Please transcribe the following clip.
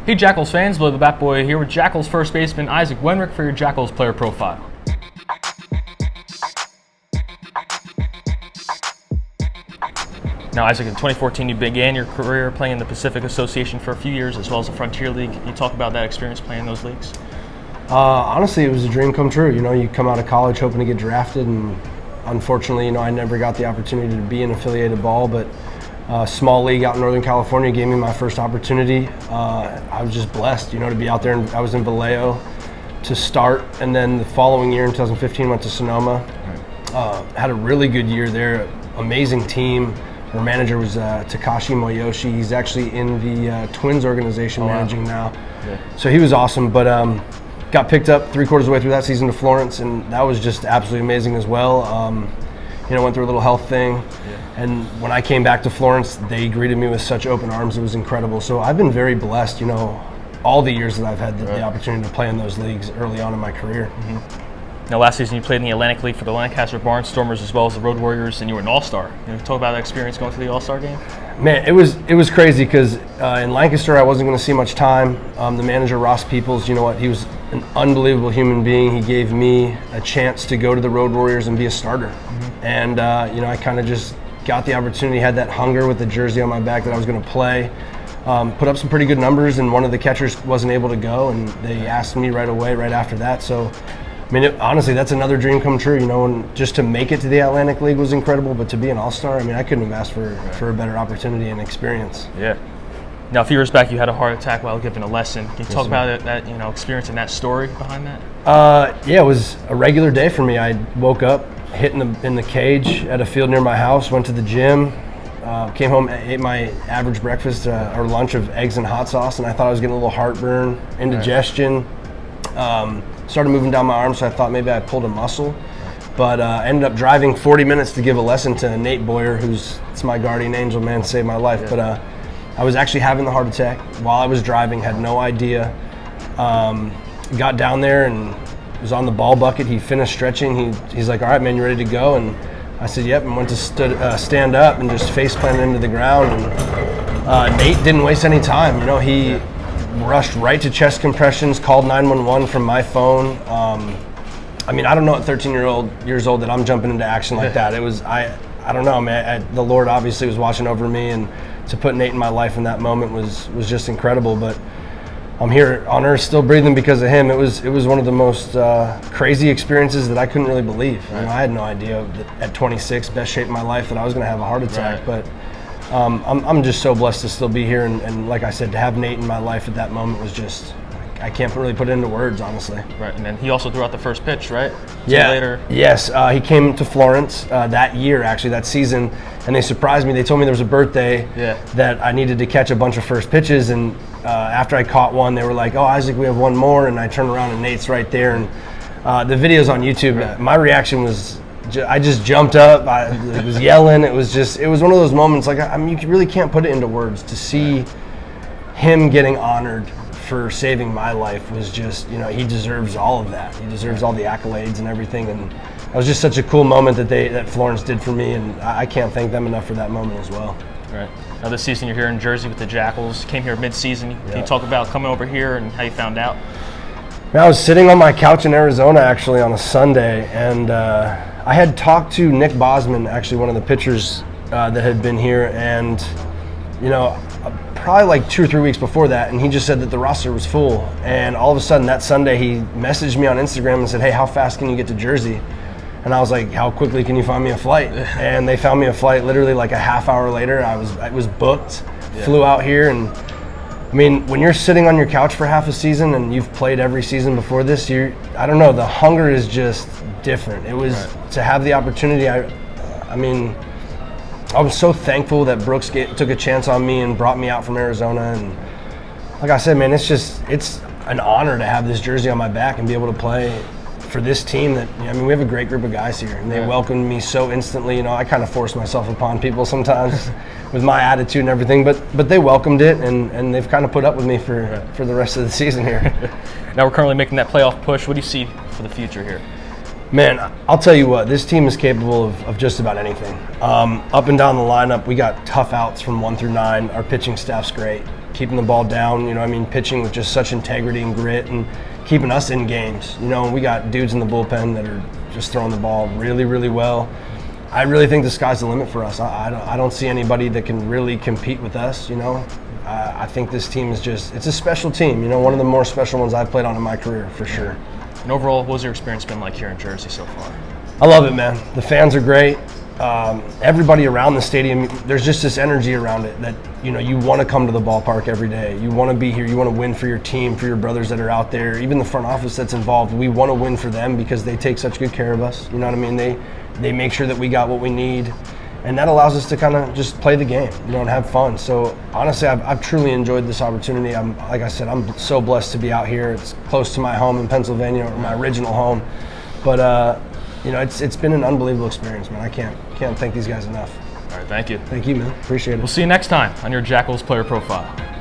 Hey Jackals fans, Blow the Bat Boy here with Jackals first baseman Isaac Wenrich for your Jackals player profile. Now Isaac, in 2014 you began your career playing in the Pacific Association for a few years as well as the Frontier League. Can you talk about that experience playing in those leagues? Honestly, it was a dream come true. You come out of college hoping to get drafted, and unfortunately, I never got the opportunity to be in affiliated ball, but a small league out in Northern California gave me my first opportunity. I was just blessed, to be out there. And I was in Vallejo to start, and then the following year in 2015 went to Sonoma. Had a really good year there, amazing team. Our manager was Takashi Moyoshi. He's actually in the Twins organization managing now. Yeah. So he was awesome, but got picked up 3/4 of the way through that season to Florence, and that was just absolutely amazing as well. Went through a little health thing, and when I came back to Florence, they greeted me with such open arms. It was incredible. So I've been very blessed, all the years that I've had the opportunity to play in those leagues early on in my career. Mm-hmm. Now, last season you played in the Atlantic League for the Lancaster Barnstormers as well as the Road Warriors, and you were an All-Star. Talk about that experience going to the All-Star game. Man, it was crazy because in Lancaster I wasn't going to see much time. The manager, Ross Peoples, he was an unbelievable human being. He gave me a chance to go to the Road Warriors and be a starter. Mm-hmm. And I kind of just got the opportunity, had that hunger with the jersey on my back that I was going to play. Put up some pretty good numbers, and one of the catchers wasn't able to go, and they asked me right away, right after that. So honestly, that's another dream come true, and just to make it to the Atlantic League was incredible, but to be an All-Star, I couldn't have asked for a better opportunity and experience. Yeah. Now, a few years back, you had a heart attack while giving a lesson. Can you talk about that experience and that story behind that? It was a regular day for me. I woke up, hit in the cage at a field near my house, went to the gym, came home, ate my average breakfast or lunch of eggs and hot sauce, and I thought I was getting a little heartburn, indigestion. Started moving down my arm, so I thought maybe I pulled a muscle, but ended up driving 40 minutes to give a lesson to Nate Boyer, it's my guardian angel, man, saved my life. Yeah. But I was actually having the heart attack while I was driving, had no idea. Got down there and was on the ball bucket. He finished stretching. He's like, "All right, man, you ready to go?" And I said, "Yep," and went to stand up and just face planted into the ground. And Nate didn't waste any time. He rushed right to chest compressions, called 911 from my phone. I don't know at 13 years old that I'm jumping into action like that. It was, I don't know, man. The Lord obviously was watching over me, and to put Nate in my life in that moment was just incredible. But I'm here on earth still breathing because of him. It was one of the most crazy experiences that I couldn't really believe. Right. I had no idea that at 26, best shape of my life, that I was going to have a heart attack. Right. But I'm just so blessed to still be here, and like I said, to have Nate in my life at that moment was just, I can't really put it into words, honestly. Right, and then he also threw out the first pitch, right? Yeah. Later. Yes, he came to Florence that year, actually, that season, and they surprised me. They told me there was a birthday that I needed to catch a bunch of first pitches, and after I caught one, they were like, "Oh, Isaac, we have one more," and I turned around and Nate's right there, and the video's on YouTube. Right. My reaction was, I just jumped up. I was yelling. It was one of those moments. You really can't put it into words. To see him getting honored for saving my life was just, he deserves all of that. He deserves all the accolades and everything. And it was just such a cool moment that Florence did for me, and I can't thank them enough for that moment as well. Right. Now this season you're here in Jersey with the Jackals. Came here mid-season. Can you talk about coming over here and how you found out? I was sitting on my couch in Arizona actually on a Sunday, and I had talked to Nick Bosman, actually one of the pitchers that had been here, and probably like 2 or 3 weeks before that, and he just said that the roster was full. And all of a sudden that Sunday he messaged me on Instagram and said, "Hey, how fast can you get to Jersey?" And I was like, "How quickly can you find me a flight?" And they found me a flight literally like a half hour later. I was booked, flew out here, and when you're sitting on your couch for half a season and you've played every season before this, I don't know, the hunger is just different. It was to have the opportunity. I was so thankful that Brooks took a chance on me and brought me out from Arizona. And like I said, man, it's an honor to have this jersey on my back and be able to play for this team that, we have a great group of guys here, and they welcomed me so instantly. I kind of force myself upon people sometimes with my attitude and everything, but they welcomed it, and they've kind of put up with me for the rest of the season here. Now we're currently making that playoff push. What do you see for the future here? Man, I'll tell you what, this team is capable of just about anything. Up and down the lineup, we got tough outs from 1 through 9. Our pitching staff's great. keeping the ball down, you know, I mean, pitching with just such integrity and grit and keeping us in games. You know, we got dudes in the bullpen that are just throwing the ball really, really well. I really think the sky's the limit for us. I don't see anybody that can really compete with us, you know. I think this team is it's a special team, you know, one of the more special ones I've played on in my career, for sure. And overall, what was your experience been like here in Jersey so far? I love it, man. The fans are great. Everybody around the stadium, there's just this energy around it that, you know, you want to come to the ballpark every day. You want to be here. You want to win for your team, for your brothers that are out there. Even the front office that's involved, we want to win for them because they take such good care of us. You know what I mean? They make sure that we got what we need. And that allows us to kind of just play the game, you know, and have fun. So honestly, I've truly enjoyed this opportunity. Like I said, I'm so blessed to be out here. It's close to my home in Pennsylvania, or my original home. But you know, it's been an unbelievable experience, man. I can't thank these guys enough. All right, thank you. Thank you, man. Appreciate it. We'll see you next time on your Jackals Player Profile.